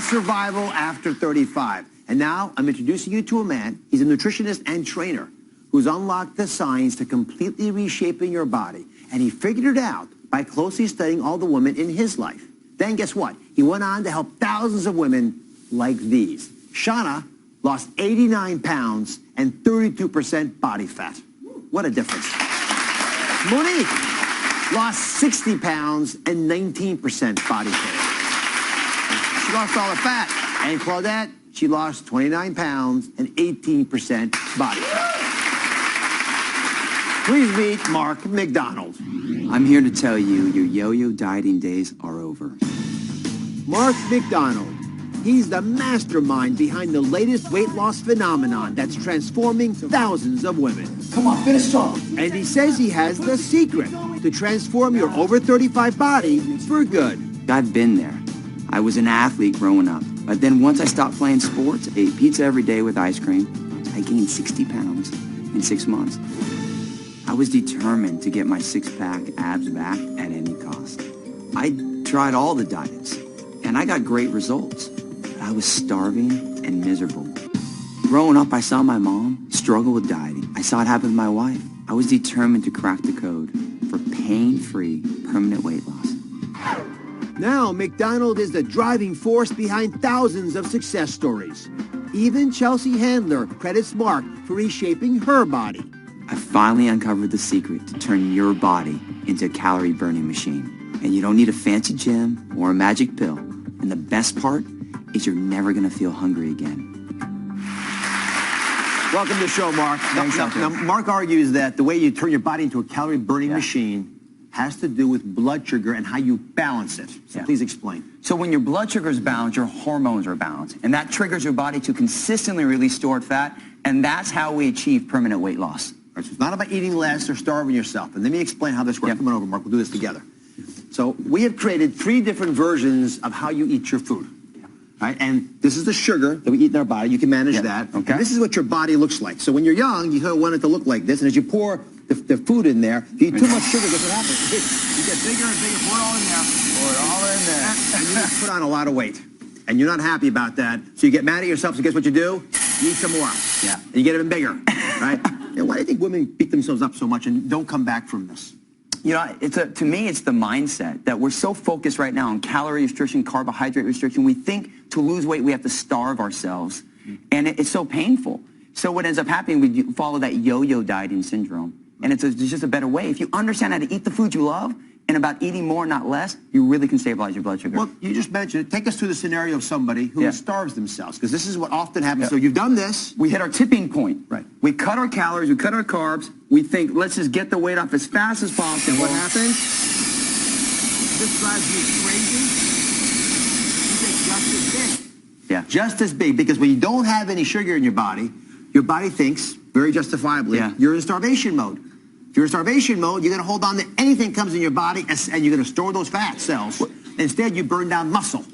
about survival after 35. And now I'm introducing you to a man. He's a nutritionist and trainer who's unlocked the science to completely reshaping your body. And he figured it out by closely studying all the women in his life. Then guess what? He went on to help thousands of women like these. Shauna lost 89 pounds and 32% body fat. What a difference. Monique lost 60 pounds and 19% body fat. She lost all the fat. And Claudette, she lost 29 pounds and 18% body fat. Please meet Mark Macdonald. I'm here to tell you your yo-yo dieting days are over. Mark Macdonald. He's the mastermind behind the latest weight loss phenomenon that's transforming thousands of women. Come on, finish strong. And he says he has the secret to transform your over 35 body for good. I've been there. I was an athlete growing up, but then once I stopped playing sports, ate pizza every day with ice cream, I gained 60 pounds in 6 months. I was determined to get my six-pack abs back at any cost. I tried all the diets, and I got great results. But I was starving and miserable. Growing up, I saw my mom struggle with dieting. I saw it happen with my wife. I was determined to crack the code for pain-free, permanent weight loss. Now, Macdonald is the driving force behind thousands of success stories. Even Chelsea Handler credits Mark for reshaping her body. I finally uncovered the secret to turn your body into a calorie-burning machine. And you don't need a fancy gym or a magic pill. And the best part is you're never going to feel hungry again. Welcome to the show, Mark. Thanks, now, Mark argues that the way you turn your body into a calorie-burning machine has to do with blood sugar and how you balance it. So please explain. So when your blood sugar is balanced, your hormones are balanced. And that triggers your body to consistently release stored fat. And that's how we achieve permanent weight loss. Right, so it's not about eating less or starving yourself. And let me explain how this works. Come on over, Mark. We'll do this together. So we have created 3 different versions of how you eat your food. Right? And this is the sugar that we eat in our body. You can manage that. Okay. And this is what your body looks like. So when you're young, you want it to look like this. And as you pour the food in there, if you eat too much sugar, guess what happens? You get bigger and bigger. Pour it all in there. Pour it all in there. And you put on a lot of weight. And you're not happy about that. So you get mad at yourself. So guess what you do? You eat some more. Yeah. And you get even bigger. Right? Why do you think women beat themselves up so much and don't come back from this? You know, to me, it's the mindset that we're so focused right now on calorie restriction, carbohydrate restriction. We think to lose weight, we have to starve ourselves. And it's so painful. So what ends up happening, we follow that yo-yo dieting syndrome. And it's just a better way. If you understand how to eat the food you love and about eating more, not less, you really can stabilize your blood sugar. Well, you just mentioned it. Take us through the scenario of somebody who starves themselves, because this is what often happens. So you've done this. We hit our tipping point. Right. We cut our calories, we cut our carbs. We think, let's just get the weight off as fast as possible. And what happens? This drives you crazy. You get just as big. Yeah. Just as big, because when you don't have any sugar in your body thinks, very justifiably, you're in starvation mode. If you're in starvation mode, you're going to hold on to anything that comes in your body, and you're going to store those fat cells. Instead, you burn down muscle.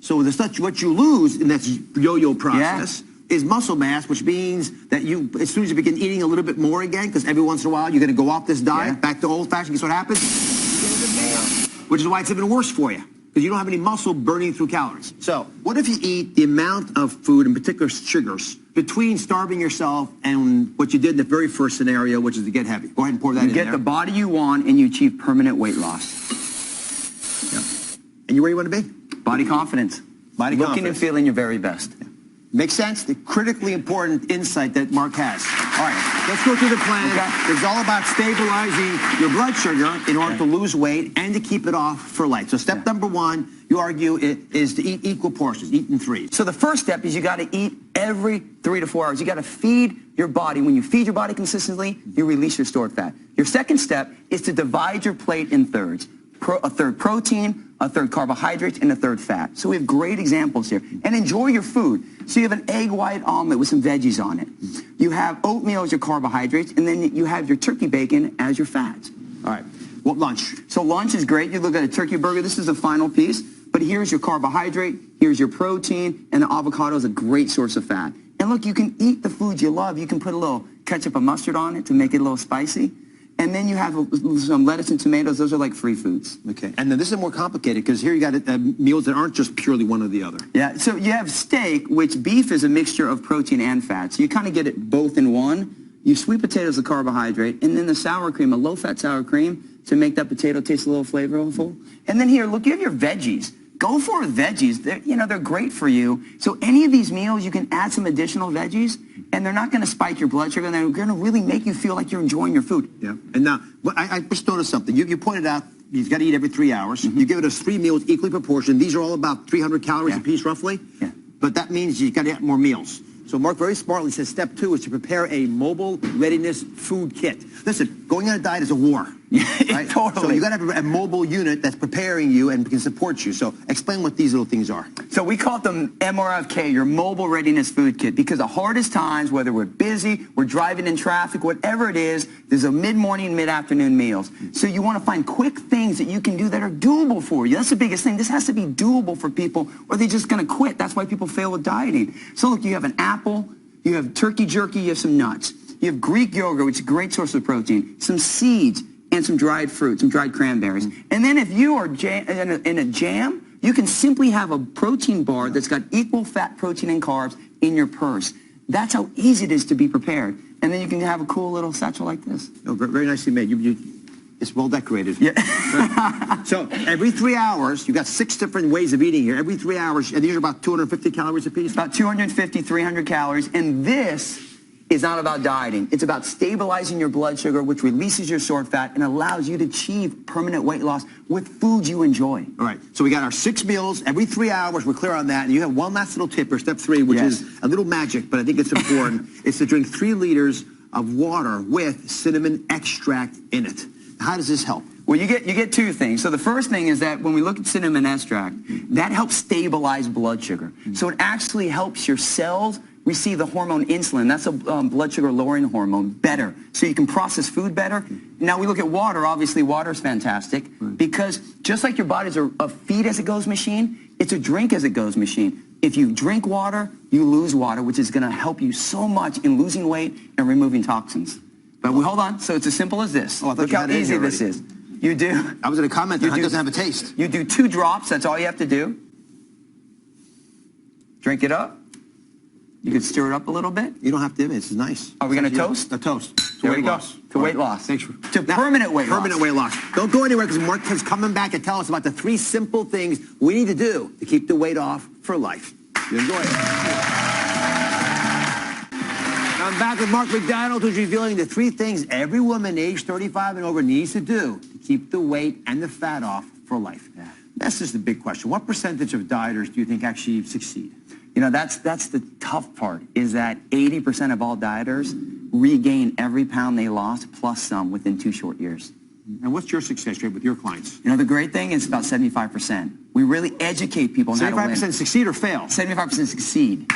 So what you lose in that yo-yo process is muscle mass, which means that as soon as you begin eating a little bit more again, because every once in a while you're going to go off this diet, back to old-fashioned, guess what happens? You get even bigger, which is why it's even worse for you, because you don't have any muscle burning through calories. So what if you eat the amount of food, in particular sugars, between starving yourself and what you did in the very first scenario, which is to get heavy? Go ahead and pour that in there. You get the body you want, and you achieve permanent weight loss. And you where you want to be? Body confidence. Looking and feeling your very best. Makes sense? The critically important insight that Mark has. All right, let's go through the plan. It's all about stabilizing your blood sugar in order to lose weight and to keep it off for life. So step number 1, you argue, is to eat equal portions, eat in 3s. So the first step is you got to eat every 3 to 4 hours. You got to feed your body. When you feed your body consistently, you release your stored fat. Your second step is to divide your plate in thirds. A third protein, a third carbohydrates, and a third fat. So we have great examples here. And enjoy your food. So you have an egg white omelet with some veggies on it. You have oatmeal as your carbohydrates, and then you have your turkey bacon as your fats. All right. What lunch? So lunch is great. You look at a turkey burger. This is the final piece. But here's your carbohydrate, here's your protein, and the avocado is a great source of fat. And look, you can eat the foods you love. You can put a little ketchup and mustard on it to make it a little spicy. and then you have some lettuce and tomatoes. Those are like free foods. Okay. And then this is more complicated because here you got meals that aren't just purely one or the other. Yeah. So you have steak, which beef is a mixture of protein and fat. So you kind of get it both in one. You sweet potatoes, the carbohydrate, and then the sour cream, a low-fat sour cream to make that potato taste a little flavorful. And then here, look, you have your veggies. Go for veggies. They're great for you. So any of these meals, you can add some additional veggies, and they're not going to spike your blood sugar. They're going to really make you feel like you're enjoying your food. Yeah. And now, I just noticed something. You pointed out you've got to eat every 3 hours. Mm-hmm. You give us 3 meals equally proportioned. These are all about 300 calories apiece, roughly. Yeah. But that means you've got to have more meals. So Mark very smartly says step 2 is to prepare a mobile readiness food kit. Listen, going on a diet is a war. Right? Totally. So you got to have a mobile unit that's preparing you and can support you. So explain what these little things are. So we call them MRFK, your mobile readiness food kit, because the hardest times, whether we're busy, we're driving in traffic, whatever it is, there's a mid-morning, mid-afternoon meals. So you want to find quick things that you can do that are doable for you. That's the biggest thing. This has to be doable for people, or they're just going to quit. That's why people fail with dieting. So look, you have an apple, you have turkey jerky, you have some nuts. You have Greek yogurt, which is a great source of protein, some seeds, and some dried fruit, some dried cranberries. And then if you are in a jam, you can simply have a protein bar that's got equal fat, protein, and carbs in your purse. That's how easy it is to be prepared. And then you can have a cool little satchel like this. Oh, very nicely made. It's well decorated. Yeah. So every 3 hours, you've got 6 different ways of eating here. Every 3 hours, and these are about 250 calories apiece? About 250, 300 calories. And this is not about dieting. It's about stabilizing your blood sugar, which releases your stored fat and allows you to achieve permanent weight loss with foods you enjoy. All right. So we got our 6 meals every 3 hours. We're clear on that. And you have one last little tip for step 3, which is a little magic, but I think it's important. It's to drink 3 liters of water with cinnamon extract in it. How does this help? Well, you get 2 things. So the first thing is that when we look at cinnamon extract, that helps stabilize blood sugar. So it actually helps your cells receive the hormone insulin. That's a blood sugar lowering hormone better. So you can process food better. Now we look at water. Obviously, water is fantastic because just like your body's a feed as it goes machine, it's a drink as it goes machine. If you drink water, you lose water, which is going to help you so much in losing weight and removing toxins. But hold on. So it's as simple as this. Look how easy this is. You do. I was going to comment that it doesn't have a taste. You do 2 drops. That's all you have to do. Drink it up. You can stir it up a little bit. You don't have to. This is nice. Are we going to toast? A toast. There we go. To weight loss. Thanks for permanent weight loss. Permanent weight loss. Don't go anywhere because Mark is coming back to tell us about the 3 simple things we need to do to keep the weight off for life. You enjoy it. Now I'm back with Mark Macdonald, who's revealing the 3 things every woman aged 35 and over needs to do to keep the weight and the fat off for life. Yeah. That's just the big question. What percentage of dieters do you think actually succeed? That's the tough part, is that 80% of all dieters regain every pound they lost plus some within 2 short years. And what's your success rate with your clients? The great thing is about 75%. We really educate people on how to win. 75% succeed or fail? 75% succeed.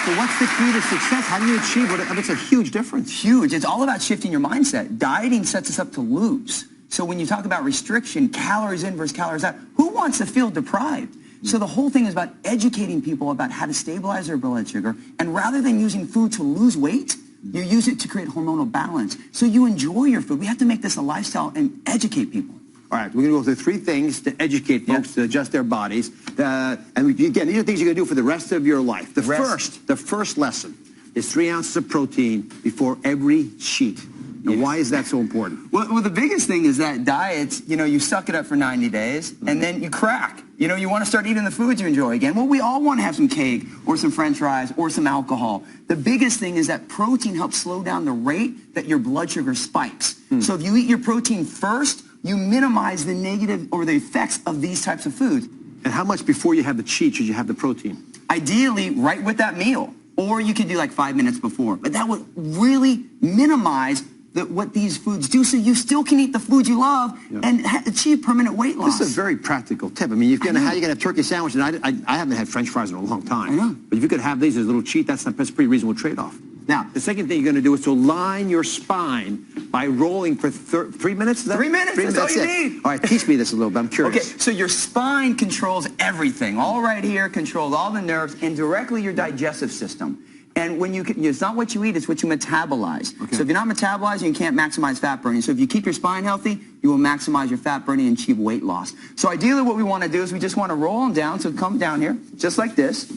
So what's the key to success? How do you achieve it? It's a huge difference. Huge. It's all about shifting your mindset. Dieting sets us up to lose. So when you talk about restriction, calories in versus calories out, who wants to feel deprived? So the whole thing is about educating people about how to stabilize their blood sugar. And rather than using food to lose weight, you use it to create hormonal balance. So you enjoy your food. We have to make this a lifestyle and educate people. All right, we're going to go through 3 things to educate folks to adjust their bodies. And again, these are things you're going to do for the rest of your life. The first lesson is 3 ounces of protein before every sheet. Now, why is that so important? Well, the biggest thing is that diets, you suck it up for 90 days, and then you crack. You want to start eating the foods you enjoy again. Well, we all want to have some cake or some French fries or some alcohol. The biggest thing is that protein helps slow down the rate that your blood sugar spikes. So if you eat your protein first, you minimize the negative or the effects of these types of foods. And how much before you have the cheat should you have the protein? Ideally, right with that meal. Or you could do like 5 minutes before. But that would really minimize what these foods do, so you still can eat the foods you love and achieve permanent weight loss. This is a very practical tip. I mean, how you can have turkey sandwich, and I haven't had French fries in a long time. I know. But if you could have these as a little cheat, that's a pretty reasonable trade-off. Now, the second thing you're going to do is to align your spine by rolling for 3 minutes. 3 minutes, that's all you need. All right, teach me this a little bit. I'm curious. Okay, so your spine controls everything. All right here controls all the nerves and directly your digestive system. And when it's not what you eat, it's what you metabolize. Okay. So if you're not metabolizing, you can't maximize fat burning. So if you keep your spine healthy, you will maximize your fat burning and achieve weight loss. So ideally what we want to do is we just want to roll them down. So come down here, just like this.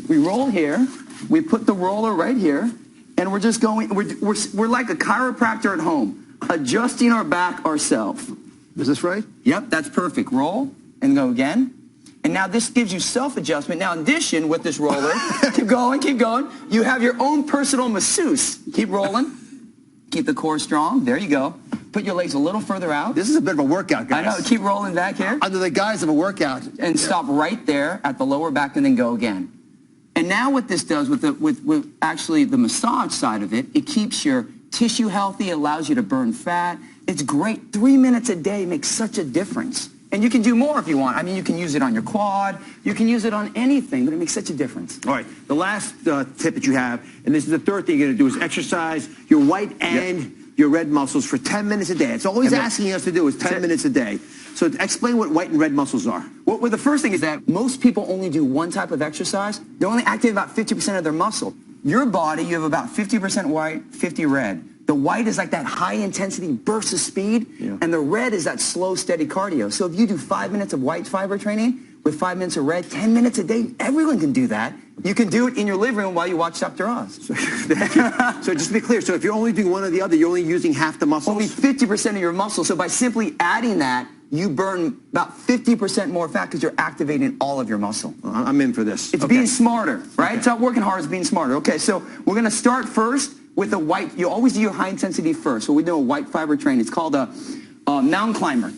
We roll here. We put the roller right here. And we're just going, we're like a chiropractor at home, adjusting our back ourselves. Is this right? Yep, that's perfect. Roll and go again. And now this gives you self-adjustment. Now in addition with this roller, keep going, you have your own personal masseuse. Keep rolling. Keep the core strong. There you go. Put your legs a little further out. This is a bit of a workout, guys. I know. Keep rolling back here. Under the guise of a workout. And stop right there at the lower back and then go again. And now what this does with actually the massage side of it, it keeps your tissue healthy, allows you to burn fat. It's great. 3 minutes a day makes such a difference. And you can do more if you want. I mean, you can use it on your quad. You can use it on anything, but it makes such a difference. All right. The last tip that you have, and this is the third thing you're going to do, is exercise your white and your red muscles for 10 minutes a day. It's all he's asking us to do is 10 minutes a day. So explain what white and red muscles are. Well, the first thing is that most people only do one type of exercise. They only activate about 50% of their muscle. Your body, you have about 50% white, 50 red. The white is like that high-intensity burst of speed, and the red is that slow, steady cardio. So if you do 5 minutes of white fiber training with 5 minutes of red, 10 minutes a day, everyone can do that. You can do it in your living room while you watch Dr. Oz. So just to be clear, so if you're only doing one or the other, you're only using half the muscles? Only 50% of your muscle. So by simply adding that, you burn about 50% more fat because you're activating all of your muscle. I'm in for this. It's being smarter, right? It's not working hard, it's being smarter. Okay, so we're going to start first with a white. You always do your high intensity first. So we do a white fiber train. It's called a mountain climber.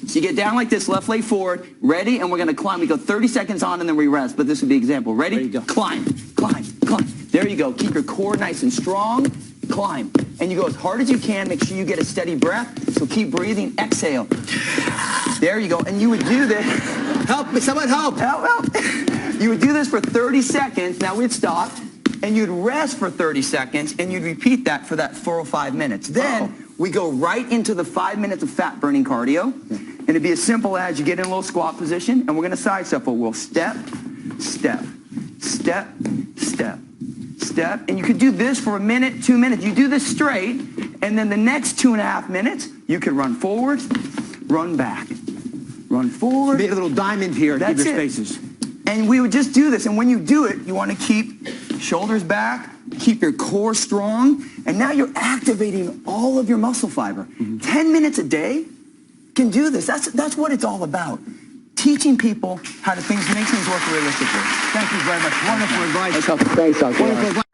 So you get down like this, left leg forward, ready, and we're going to climb. We go 30 seconds on and then we rest, but this would be example. Ready? Go. Climb, climb, climb. There you go. Keep your core nice and strong. Climb. And you go as hard as you can. Make sure you get a steady breath. So keep breathing. Exhale. There you go. And you would do this. Help me. Someone help. Help. You would do this for 30 seconds. Now we'd stop. And you'd rest for 30 seconds. And you'd repeat that for that 4 or 5 minutes. Then we go right into the 5 minutes of fat burning cardio. And it'd be as simple as you get in a little squat position. And we're going to side shuffle. We'll step, step, step, step. Step, and you could do this for a minute, 2 minutes. You do this straight, and then the next 2.5 minutes, you could run forward, run back, run forward. Make a little diamond here to keep your spaces. And we would just do this, and when you do it, you want to keep shoulders back, keep your core strong, and now you're activating all of your muscle fiber. 10 minutes a day can do this. That's what it's all about. Teaching people how to make things work realistically. Thank you very much. Wonderful advice. Thanks, Dr. Wonderful advice.